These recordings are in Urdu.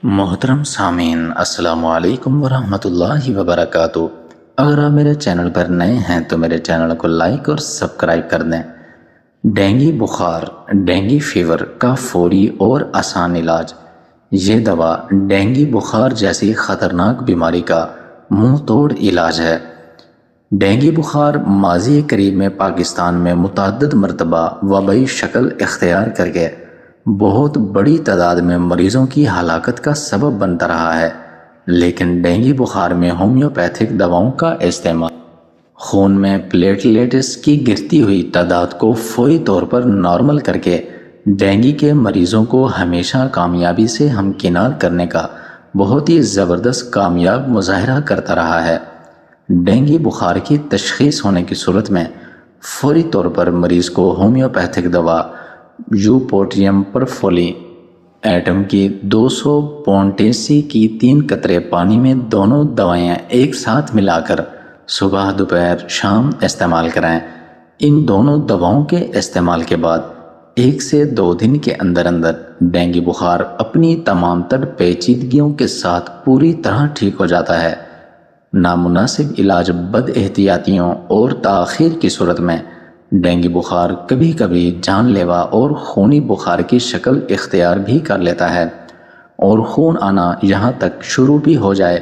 محترم سامعین، السلام علیکم ورحمۃ اللہ وبرکاتہ۔ اگر آپ میرے چینل پر نئے ہیں تو میرے چینل کو لائک اور سبسکرائب کر دیں۔ ڈینگی بخار، ڈینگی فیور کا فوری اور آسان علاج۔ یہ دوا ڈینگی بخار جیسی خطرناک بیماری کا منہ توڑ علاج ہے۔ ڈینگی بخار ماضی قریب میں پاکستان میں متعدد مرتبہ وبائی شکل اختیار کر کے بہت بڑی تعداد میں مریضوں کی ہلاکت کا سبب بنتا رہا ہے، لیکن ڈینگی بخار میں ہومیوپیتھک دواؤں کا استعمال خون میں پلیٹلیٹس کی گرتی ہوئی تعداد کو فوری طور پر نارمل کر کے ڈینگی کے مریضوں کو ہمیشہ کامیابی سے ہمکنار کرنے کا بہت ہی زبردست کامیاب مظاہرہ کرتا رہا ہے۔ ڈینگی بخار کی تشخیص ہونے کی صورت میں فوری طور پر مریض کو ہومیوپیتھک دوا یوپوٹریم پرفولی ایٹم کی 200 پونٹیسی کی 3 قطرے پانی میں دونوں دوائیں ایک ساتھ ملا کر صبح دوپہر شام استعمال کرائیں۔ ان دونوں دواؤں کے استعمال کے بعد 1 سے 2 دن کے اندر اندر ڈینگی بخار اپنی تمام تر پیچیدگیوں کے ساتھ پوری طرح ٹھیک ہو جاتا ہے۔ نامناسب علاج، بد احتیاطیوں اور تاخیر کی صورت میں ڈینگی بخار کبھی کبھی جان لیوا اور خونی بخار کی شکل اختیار بھی کر لیتا ہے، اور خون آنا یہاں تک شروع بھی ہو جائے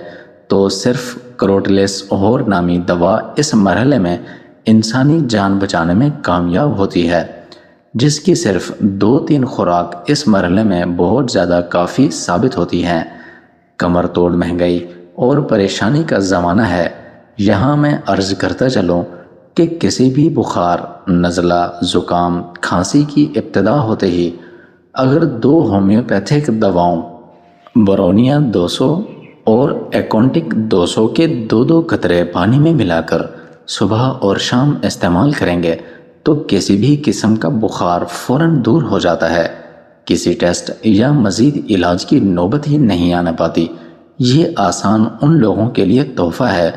تو صرف کروٹلیس اور نامی دوا اس مرحلے میں انسانی جان بچانے میں کامیاب ہوتی ہے، جس کی صرف 2-3 خوراک اس مرحلے میں بہت زیادہ کافی ثابت ہوتی ہیں۔ کمر توڑ مہنگائی اور پریشانی کا زمانہ ہے۔ یہاں میں عرض کرتا چلوں کہ کسی بھی بخار، نزلہ، زکام، کھانسی کی ابتدا ہوتے ہی اگر 2 ہومیوپیتھک دواؤں برونیا 200 اور ایکونٹک 200 کے 2 قطرے پانی میں ملا کر صبح اور شام استعمال کریں گے تو کسی بھی قسم کا بخار فوراً دور ہو جاتا ہے۔ کسی ٹیسٹ یا مزید علاج کی نوبت ہی نہیں آنا پاتی۔ یہ آسان ان لوگوں کے لیے تحفہ ہے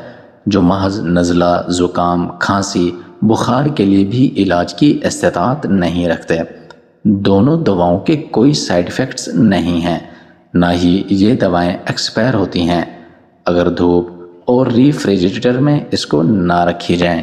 جو محض نزلہ، زکام، کھانسی، بخار کے لیے بھی علاج کی استطاعت نہیں رکھتے۔ دونوں دواؤں کے کوئی سائیڈ ایفیکٹس نہیں ہیں، نہ ہی یہ دوائیں ایکسپائر ہوتی ہیں اگر دھوپ اور ریفریجریٹر میں اس کو نہ رکھی جائیں۔